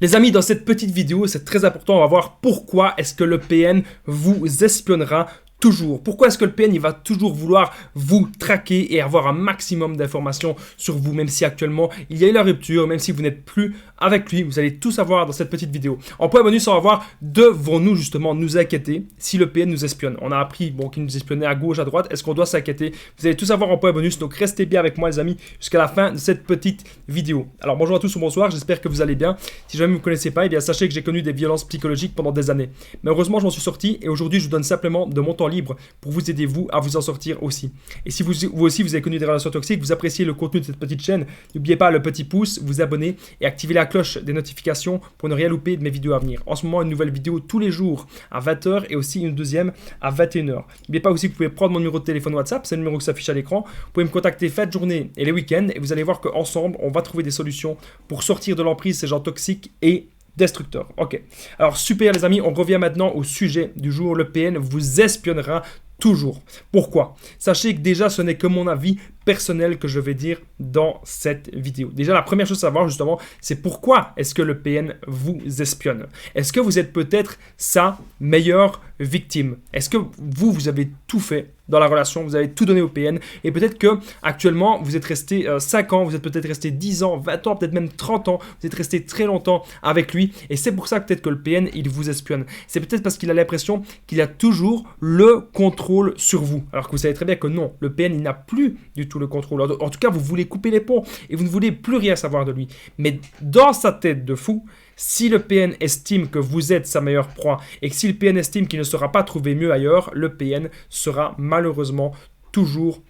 Les amis, dans cette petite vidéo, c'est très important, on va voir pourquoi est-ce que le PN vous espionnera toujours. Pourquoi est-ce que le PN il va toujours vouloir vous traquer et avoir un maximum d'informations sur vous, même si actuellement il y a eu la rupture, même si vous n'êtes plus avec lui, vous allez tout savoir dans cette petite vidéo. En point bonus, on va voir, devons-nous justement nous inquiéter si le PN nous espionne? On a appris qu'il nous espionnait à gauche, à droite, est-ce qu'on doit s'inquiéter? Vous allez tout savoir en point bonus, donc restez bien avec moi les amis jusqu'à la fin de cette petite vidéo. Alors bonjour à tous ou bonsoir, j'espère que vous allez bien. Si jamais vous ne me connaissez pas, eh bien sachez que j'ai connu des violences psychologiques pendant des années. Mais heureusement, je m'en suis sorti et aujourd'hui, je vous donne simplement de mon temps libre pour vous aider vous à vous en sortir aussi. Et si vous aussi vous avez connu des relations toxiques, vous appréciez le contenu de cette petite chaîne, n'oubliez pas le petit pouce, vous abonner et activer la cloche des notifications pour ne rien louper de mes vidéos à venir. En ce moment, une nouvelle vidéo tous les jours à 20h et aussi une deuxième à 21h. N'oubliez pas aussi que vous pouvez prendre mon numéro de téléphone WhatsApp, c'est le numéro qui s'affiche à l'écran. Vous pouvez me contacter fin de journée et les week-ends et vous allez voir qu'ensemble, on va trouver des solutions pour sortir de l'emprise de ces gens toxiques et destructeur. Ok. Alors super les amis, on revient maintenant au sujet du jour. Le PN vous espionnera toujours. Pourquoi? Sachez que déjà ce n'est que mon avis personnel que je vais dire dans cette vidéo. Déjà la première chose à savoir justement, c'est pourquoi est-ce que le PN vous espionne? Est-ce que vous êtes peut-être sa meilleure victime? Est-ce que vous avez tout fait dans la relation, vous avez tout donné au PN et peut-être que actuellement vous êtes resté 5 ans, vous êtes peut-être resté 10 ans, 20 ans, peut-être même 30 ans, vous êtes resté très longtemps avec lui et c'est pour ça peut-être que le PN il vous espionne. C'est peut-être parce qu'il a l'impression qu'il a toujours le contrôle sur vous. Alors que vous savez très bien que non, le PN il n'a plus du tout le contrôle. En tout cas, vous voulez couper les ponts et vous ne voulez plus rien savoir de lui. Mais dans sa tête de fou, si le PN estime que vous êtes sa meilleure proie et que si le PN estime qu'il ne sera pas trouvé mieux ailleurs, le PN sera malheureusement toujours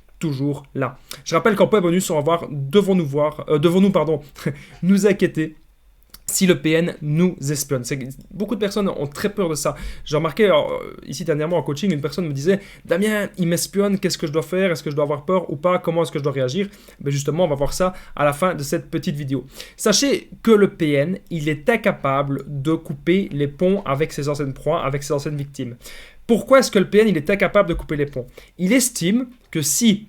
là. Je rappelle qu'en point bonus, on va voir, devons-nous nous inquiéter si le PN nous espionne. Beaucoup de personnes ont très peur de ça. J'ai remarqué ici dernièrement en coaching, une personne me disait « Damien, il m'espionne, qu'est-ce que je dois faire? Est-ce que je dois avoir peur ou pas? Comment est-ce que je dois réagir ?» Ben justement, on va voir ça à la fin de cette petite vidéo. Sachez que le PN, il est incapable de couper les ponts avec ses anciennes proies, avec ses anciennes victimes. Pourquoi est-ce que le PN il est incapable de couper les ponts? Il estime que si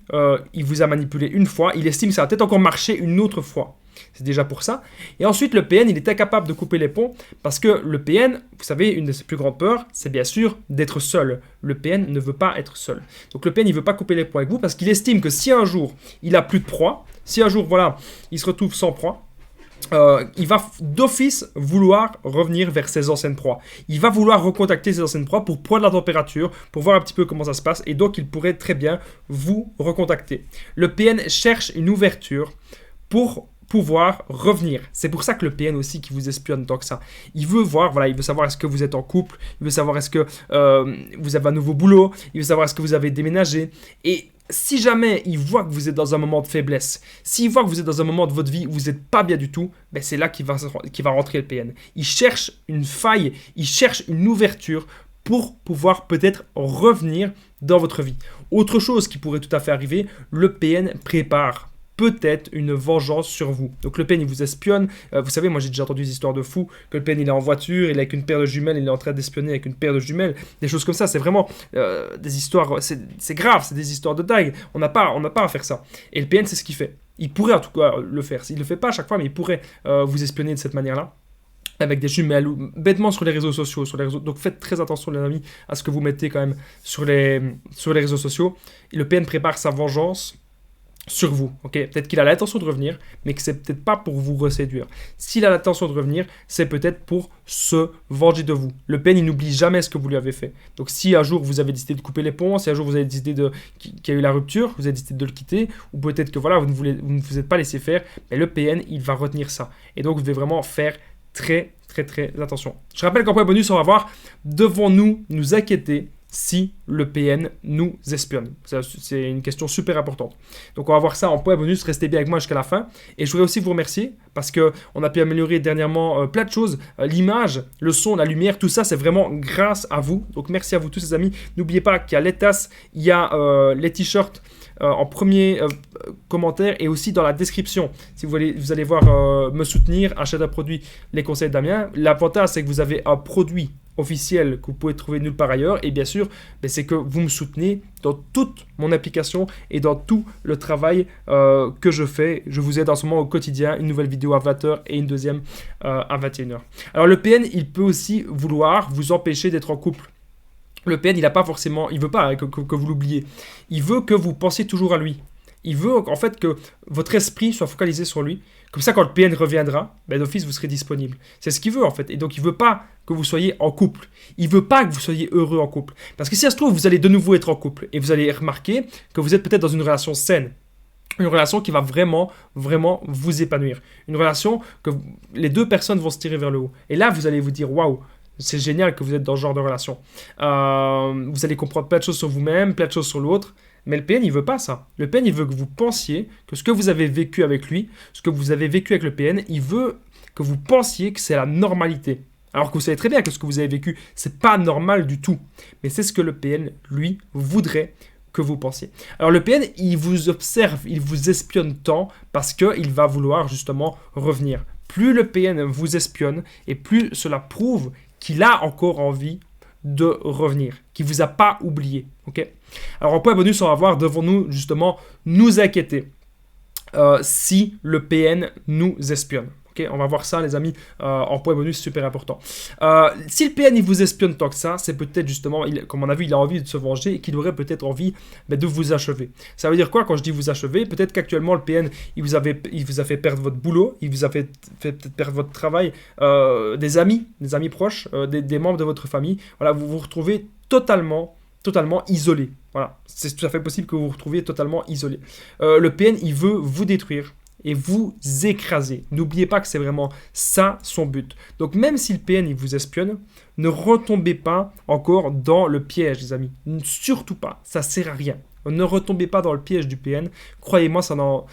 il vous a manipulé une fois, il estime que ça va peut-être encore marcher une autre fois. C'est déjà pour ça. Et ensuite, le PN, il est incapable de couper les ponts parce que le PN, vous savez, une de ses plus grandes peurs, c'est bien sûr d'être seul. Le PN ne veut pas être seul. Donc le PN, il ne veut pas couper les ponts avec vous parce qu'il estime que si un jour, il n'a plus de proie, si un jour, voilà, il se retrouve sans proie, il va d'office vouloir revenir vers ses anciennes proies. Il va vouloir recontacter ses anciennes proies pour prendre la température, pour voir un petit peu comment ça se passe et donc il pourrait très bien vous recontacter. Le PN cherche une ouverture pour pouvoir revenir. C'est pour ça que le PN aussi qui vous espionne tant que ça. Il veut voir, voilà, il veut savoir est-ce que vous êtes en couple, il veut savoir est-ce que vous avez un nouveau boulot, il veut savoir est-ce que vous avez déménagé et si jamais il voit que vous êtes dans un moment de faiblesse, s'il voit que vous êtes dans un moment de votre vie où vous n'êtes pas bien du tout, ben c'est là qu'il va rentrer le PN. Il cherche une faille, il cherche une ouverture pour pouvoir peut-être revenir dans votre vie. Autre chose qui pourrait tout à fait arriver, le PN prépare peut-être une vengeance sur vous. Donc le PN il vous espionne. Vous savez, moi j'ai déjà entendu des histoires de fous que le PN il est en voiture, il est avec une paire de jumelles, il est en train d'espionner avec une paire de jumelles. Des choses comme ça, c'est vraiment des histoires, c'est grave, c'est des histoires de dingue. On n'a pas à faire ça. Et le PN c'est ce qu'il fait. Il pourrait en tout cas le faire. Il ne le fait pas à chaque fois, mais il pourrait vous espionner de cette manière-là. Avec des jumelles ou bêtement sur les réseaux sociaux. Donc faites très attention les amis à ce que vous mettez quand même sur les réseaux sociaux. Et le PN prépare sa vengeance sur vous, ok? Peut-être qu'il a l'intention de revenir, mais que c'est peut-être pas pour vous reséduire. S'il a l'intention de revenir, c'est peut-être pour se venger de vous. Le PN, il n'oublie jamais ce que vous lui avez fait. Donc si un jour vous avez décidé de couper les ponts, si un jour vous avez décidé qu'il y a eu la rupture, vous avez décidé de le quitter, ou peut-être que voilà, vous ne vous êtes pas laissé faire, mais le PN, il va retenir ça. Et donc vous devez vraiment faire très attention. Je rappelle qu'en point bonus, on va voir, devons-nous nous inquiéter si le PN nous espionne? C'est une question super importante. Donc on va voir ça en point bonus, restez bien avec moi jusqu'à la fin. Et je voudrais aussi vous remercier parce qu'on a pu améliorer dernièrement plein de choses. L'image, le son, la lumière, tout ça c'est vraiment grâce à vous. Donc merci à vous tous les amis. N'oubliez pas qu'il y a les tasses, il y a les t-shirts en premier commentaire et aussi dans la description. Si vous allez voir me soutenir, acheter un produit, les conseils de Damien. L'avantage c'est que vous avez un produit officiel que vous pouvez trouver nulle part ailleurs. Et bien sûr, c'est que vous me soutenez dans toute mon application et dans tout le travail que je fais. Je vous aide en ce moment au quotidien, une nouvelle vidéo à 20h et une deuxième à 21h. Alors le PN, il peut aussi vouloir vous empêcher d'être en couple. Le PN, il veut pas que vous l'oubliez. Il veut que vous pensiez toujours à lui. Il veut en fait que votre esprit soit focalisé sur lui. Comme ça, quand le PN reviendra, d'office, vous serez disponible. C'est ce qu'il veut en fait. Et donc, il ne veut pas que vous soyez en couple. Il ne veut pas que vous soyez heureux en couple. Parce que si ça se trouve, vous allez de nouveau être en couple. Et vous allez remarquer que vous êtes peut-être dans une relation saine. Une relation qui va vraiment, vraiment vous épanouir. Une relation que les deux personnes vont se tirer vers le haut. Et là, vous allez vous dire, waouh, c'est génial que vous êtes dans ce genre de relation. Vous allez comprendre plein de choses sur vous-même, plein de choses sur l'autre. Mais le PN, il ne veut pas ça. Le PN, il veut que vous pensiez que ce que vous avez vécu avec lui, ce que vous avez vécu avec le PN, il veut que vous pensiez que c'est la normalité. Alors que vous savez très bien que ce que vous avez vécu, ce n'est pas normal du tout. Mais c'est ce que le PN, lui, voudrait que vous pensiez. Alors le PN, il vous observe, il vous espionne tant parce qu'il va vouloir justement revenir. Plus le PN vous espionne et plus cela prouve qu'il a encore envie de revenir, qu'il ne vous a pas oublié. Okay. Alors en point bonus, on va voir, devons-nous justement nous inquiéter si le PN nous espionne. Okay, on va voir ça les amis en point bonus, super important. Si le PN il vous espionne tant que ça, c'est peut-être justement, comme on a vu, il a envie de se venger et qu'il aurait peut-être envie de vous achever. Ça veut dire quoi quand je dis vous achever? Peut-être qu'actuellement le PN il vous a fait perdre votre boulot, il vous a fait peut-être perdre votre travail, des amis proches, des membres de votre famille. Voilà, vous vous retrouvez totalement isolé. Voilà, c'est tout à fait possible que vous vous retrouviez totalement isolé. Le PN il veut vous détruire et vous écraser. N'oubliez pas que c'est vraiment ça son but. Donc même si le PN il vous espionne, ne retombez pas encore dans le piège les amis. Surtout pas, ça sert à rien. Ne retombez pas dans le piège du PN. Croyez-moi, ça n'en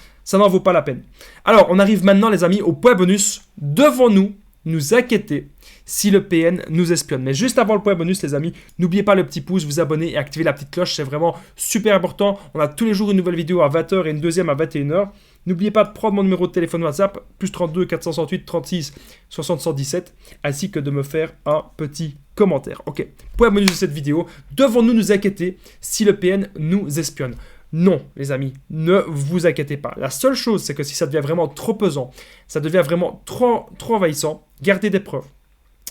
vaut pas la peine. Alors on arrive maintenant les amis au point bonus. Devons-nous nous inquiéter si le PN nous espionne? Mais juste avant le point bonus les amis, n'oubliez pas le petit pouce, vous abonner et activer la petite cloche, c'est vraiment super important. On a tous les jours une nouvelle vidéo à 20h et une deuxième à 21h. N'oubliez pas de prendre mon numéro de téléphone WhatsApp, plus 32 468 36 60 117, ainsi que de me faire un petit commentaire. Ok, point bonus de cette vidéo, devons-nous nous inquiéter si le PN nous espionne? Non, les amis, ne vous inquiétez pas. La seule chose, c'est que si ça devient vraiment trop pesant, ça devient vraiment trop envahissant, gardez des preuves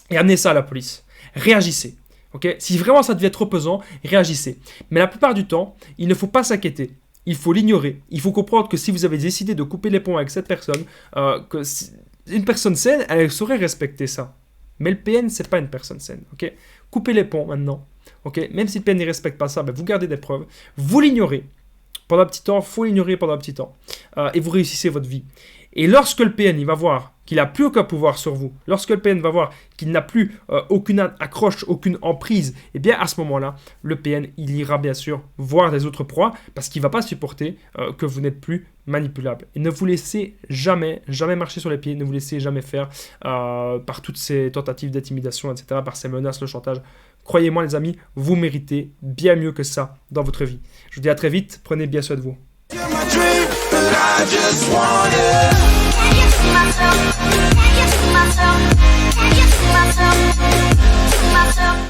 et amenez ça à la police. Réagissez. Okay? Si vraiment ça devient trop pesant, réagissez. Mais la plupart du temps, il ne faut pas s'inquiéter. Il faut l'ignorer. Il faut comprendre que si vous avez décidé de couper les ponts avec cette personne, une personne saine, elle saurait respecter ça. Mais le PN, c'est pas une personne saine. Okay? Coupez les ponts maintenant. Okay? Même si le PN ne respecte pas ça, vous gardez des preuves. Vous l'ignorez. Pendant un petit temps, il faut l'ignorer pendant un petit temps. Et vous réussissez votre vie. Et lorsque le PN il va voir qu'il n'a plus aucun pouvoir sur vous, lorsque le PN va voir qu'il n'a plus aucune accroche, aucune emprise, et bien à ce moment-là, le PN il ira bien sûr voir des autres proies parce qu'il ne va pas supporter que vous n'êtes plus manipulable. Et ne vous laissez jamais marcher sur les pieds, ne vous laissez jamais faire par toutes ces tentatives d'intimidation, etc., par ces menaces, le chantage. Croyez-moi les amis, vous méritez bien mieux que ça dans votre vie. Je vous dis à très vite, prenez bien soin de vous. I just want it. Can you see myself? Can you see myself?